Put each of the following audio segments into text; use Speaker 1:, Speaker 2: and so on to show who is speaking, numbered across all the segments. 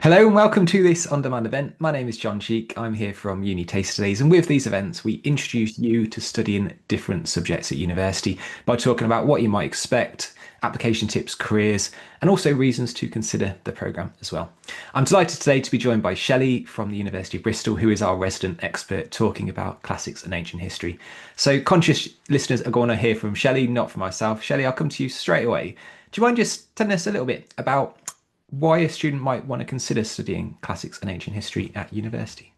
Speaker 1: Hello and welcome to this on-demand event. My name is John Cheek. I'm here from UniTasterDays, and with these events, we introduce you to studying different subjects at university by talking about what you might expect, application tips, careers, and also reasons to consider the programme as well. I'm delighted today to be joined by Shelley from the University of Bristol, who is our resident expert talking about classics and ancient history. So conscious listeners are going to hear from Shelley, not from myself. Shelley, I'll come to you straight away. Do you mind just telling us a little bit about why a student might want to consider studying classics and ancient history at university?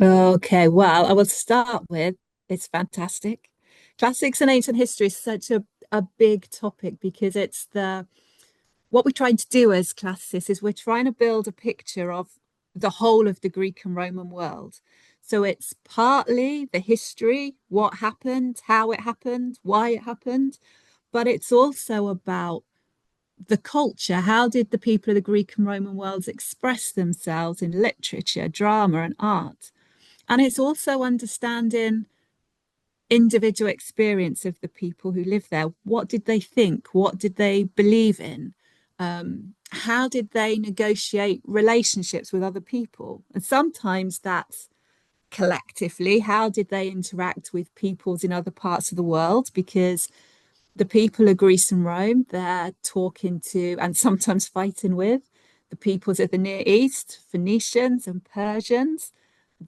Speaker 2: Okay, well, I will start with it's fantastic. Classics and ancient history is such a big topic because it's the what we're trying to do as classicists is we're trying to build a picture of the whole of the Greek and Roman world. So it's partly the history, what happened, how it happened, why it happened, but it's also about the culture. How did the people of the Greek and Roman worlds express themselves in literature, drama, and art? And it's also understanding individual experience of the people who live there. What did they think? What did they believe in? How did they negotiate relationships with other people? And sometimes that's collectively. How did they interact with peoples in other parts of the world? Because the people of Greece and Rome, they're talking to and sometimes fighting with the peoples of the Near East, Phoenicians and Persians.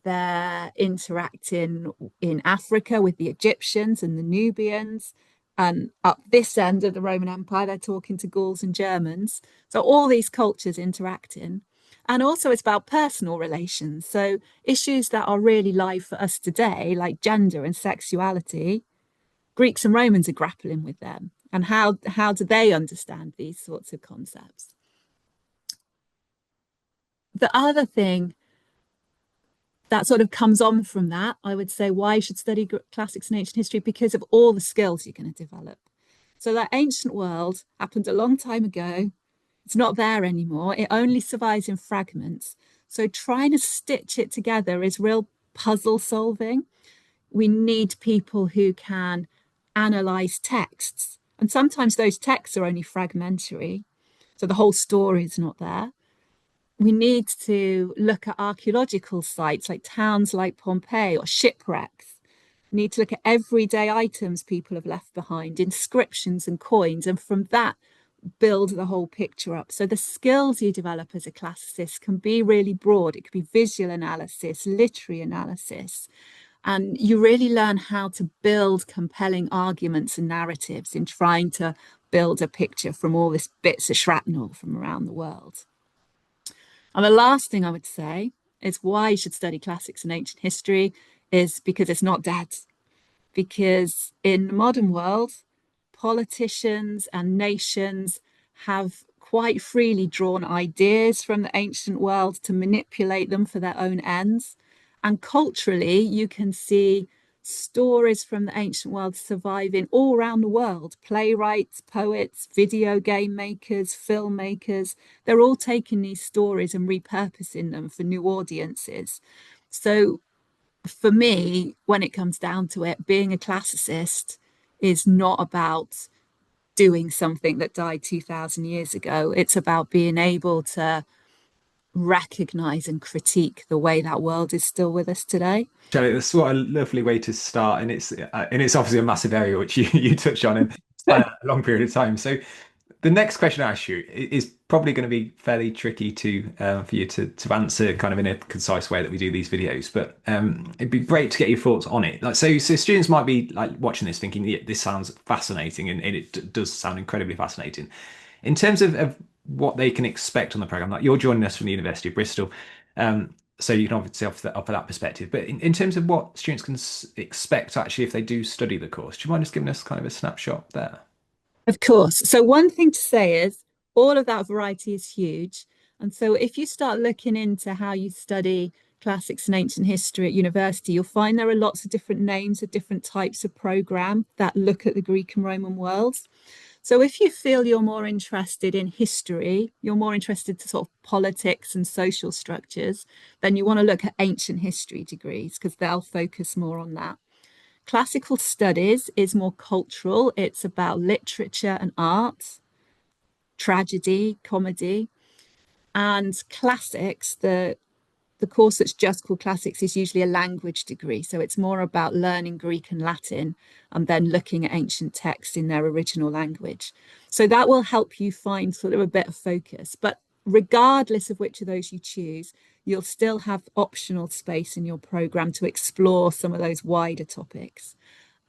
Speaker 2: They're interacting in Africa with the Egyptians and the Nubians. And up this end of the Roman Empire, they're talking to Gauls and Germans. So all these cultures interacting. And also it's about personal relations. So issues that are really live for us today, like gender and sexuality, Greeks and Romans are grappling with them. And how do they understand these sorts of concepts? The other thing that sort of comes on from that, I would say why you should study classics and ancient history because of all the skills you're going to develop. So that ancient world happened a long time ago. It's not there anymore. It only survives in fragments. So trying to stitch it together is real puzzle solving. We need people who can analyze texts. And sometimes those texts are only fragmentary. So the whole story is not there. We need to look at archaeological sites like towns like Pompeii or shipwrecks. We need to look at everyday items people have left behind, inscriptions and coins, and from that, build the whole picture up. So the skills you develop as a classicist can be really broad. It could be visual analysis, literary analysis, and you really learn how to build compelling arguments and narratives in trying to build a picture from all these bits of shrapnel from around the world. And the last thing I would say is why you should study classics and ancient history is because it's not dead. Because in the modern world, politicians and nations have quite freely drawn ideas from the ancient world to manipulate them for their own ends. And culturally, you can see stories from the ancient world surviving all around the world. Playwrights, poets, video game makers, filmmakers, they're all taking these stories and repurposing them for new audiences. So for me, when it comes down to it, being a classicist is not about doing something that died 2000 years ago. It's about being able to recognize and critique the way that world is still with us today.
Speaker 1: Shelley, that's what a lovely way to start, and it's obviously a massive area which you touched on and span a long period of time. So the next question I ask you is probably going to be fairly tricky to for you to answer kind of in a concise way that we do these videos, but it'd be great to get your thoughts on it. Like, so students might be like watching this thinking, yeah, this sounds fascinating, and it does sound incredibly fascinating. In terms of what they can expect on the program, like you're joining us from the University of Bristol, so you can obviously offer that perspective. But in terms of what students can expect actually if they do study the course, do you mind just giving us kind of a snapshot there?
Speaker 2: Of course. So, one thing to say is all of that variety is huge. And so, if you start looking into how you study classics and ancient history at university, you'll find there are lots of different names of different types of program that look at the Greek and Roman worlds. So, if you feel you're more interested in history, you're more interested to sort of politics and social structures, then you want to look at ancient history degrees because they'll focus more on that. Classical studies is more cultural, it's about literature and art, tragedy, comedy. And classics, the course that's just called classics is usually a language degree. So it's more about learning Greek and Latin and then looking at ancient texts in their original language. So that will help you find sort of a bit of focus. But regardless of which of those you choose, you'll still have optional space in your program to explore some of those wider topics.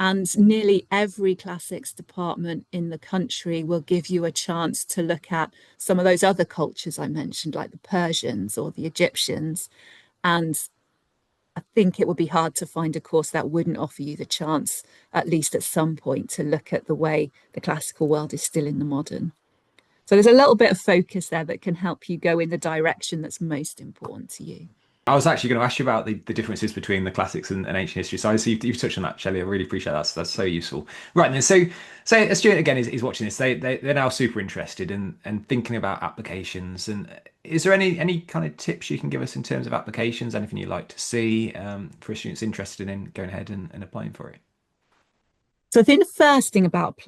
Speaker 2: And nearly every classics department in the country will give you a chance to look at some of those other cultures I mentioned, like the Persians or the Egyptians. And I think it would be hard to find a course that wouldn't offer you the chance, at least at some point, to look at the way the classical world is still in the modern. So there's a little bit of focus there that can help you go in the direction that's most important to you.
Speaker 1: I was actually going to ask you about the differences between the classics and ancient history. So I see you've touched on that, Shelley. I really appreciate that. So that's so useful. Right, and then so say a student again is watching this. They're now super interested and thinking about applications. And is there any kind of tips you can give us in terms of applications? Anything you'd like to see for students interested in going ahead and applying for it?
Speaker 2: So I think the first thing about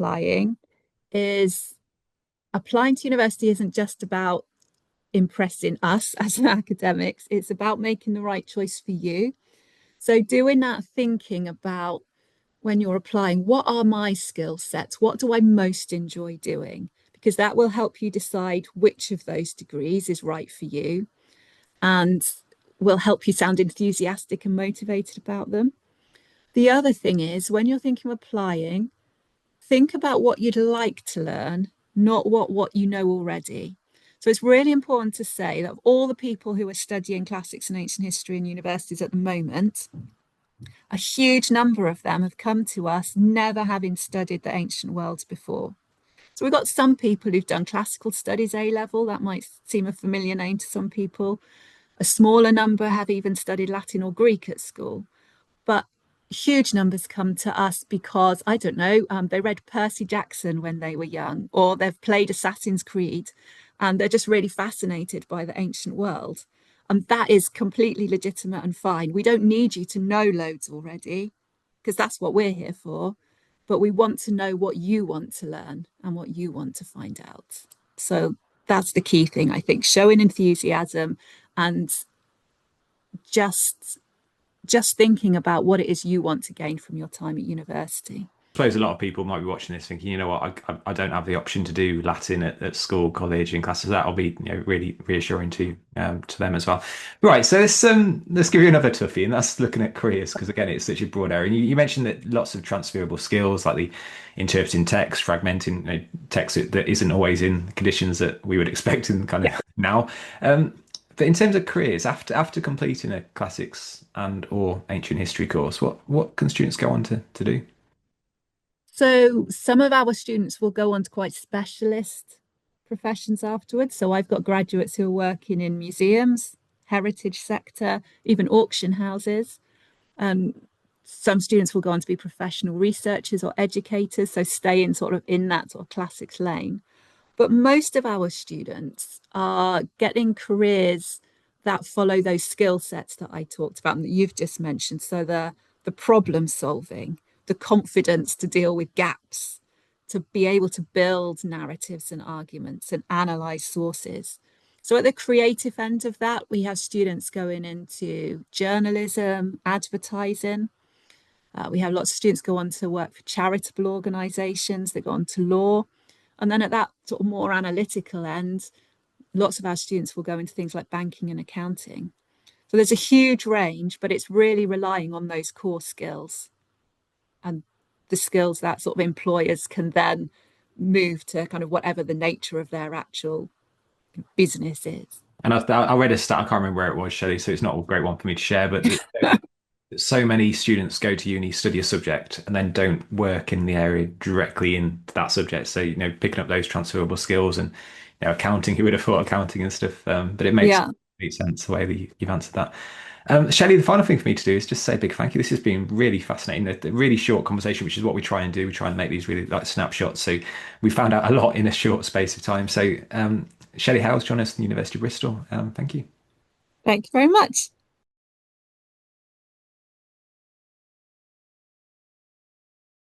Speaker 2: is applying to university isn't just about impressing us as academics, it's about making the right choice for you. So doing that thinking about when you're applying, what are my skill sets? What do I most enjoy doing? Because that will help you decide which of those degrees is right for you and will help you sound enthusiastic and motivated about them. The other thing is when you're thinking of applying, think about what you'd like to learn, not what you know already. So it's really important to say that of all the people who are studying classics and ancient history in universities at the moment, a huge number of them have come to us never having studied the ancient worlds before. So we've got some people who've done classical studies A level, that might seem a familiar name to some people. A smaller number have even studied Latin or Greek at school. But huge numbers come to us because, I don't know, they read Percy Jackson when they were young, or they've played Assassin's Creed, and they're just really fascinated by the ancient world. And that is completely legitimate and fine. We don't need you to know loads already, because that's what we're here for. But we want to know what you want to learn and what you want to find out. So that's the key thing, I think, showing enthusiasm and just just thinking about what it is you want to gain from your time at university.
Speaker 1: I suppose a lot of people might be watching this thinking, you know what, I don't have the option to do Latin at school, college, and classes. That'll be really reassuring to them as well. Right, so let's give you another toughie, and that's looking at careers because again, it's such a broad area. And you mentioned that lots of transferable skills like the interpreting text, fragmenting text that isn't always in conditions that we would expect in kind of now. But in terms of careers, after completing a classics and or ancient history course, what can students go on to do?
Speaker 2: So some of our students will go on to quite specialist professions afterwards. So I've got graduates who are working in museums, heritage sector, even auction houses. Um, some students will go on to be professional researchers or educators, so stay in sort of in that sort of classics lane. But most of our students are getting careers that follow those skill sets that I talked about and that you've just mentioned. So the problem solving, the confidence to deal with gaps, to be able to build narratives and arguments and analyze sources. So at the creative end of that, we have students going into journalism, advertising. We have lots of students go on to work for charitable organizations, they go on to law. And then at that sort of more analytical end, lots of our students will go into things like banking and accounting. So there's a huge range, but it's really relying on those core skills and the skills that sort of employers can then move to kind of whatever the nature of their actual business is.
Speaker 1: And I read a stat, I can't remember where it was, Shelley, so it's not a great one for me to share, but so many students go to uni, study a subject, and then don't work in the area directly in that subject. So, picking up those transferable skills and, accounting, who would have thought accounting and stuff? But it makes
Speaker 2: Yeah.
Speaker 1: complete sense the way that you've answered that. Shelley, the final thing for me to do is just say a big thank you. This has been really fascinating. A really short conversation, which is what we try and do. We try and make these really like snapshots. So we found out a lot in a short space of time. So Shelley Hales joined us from the University of Bristol. Thank you.
Speaker 2: Thank you very much.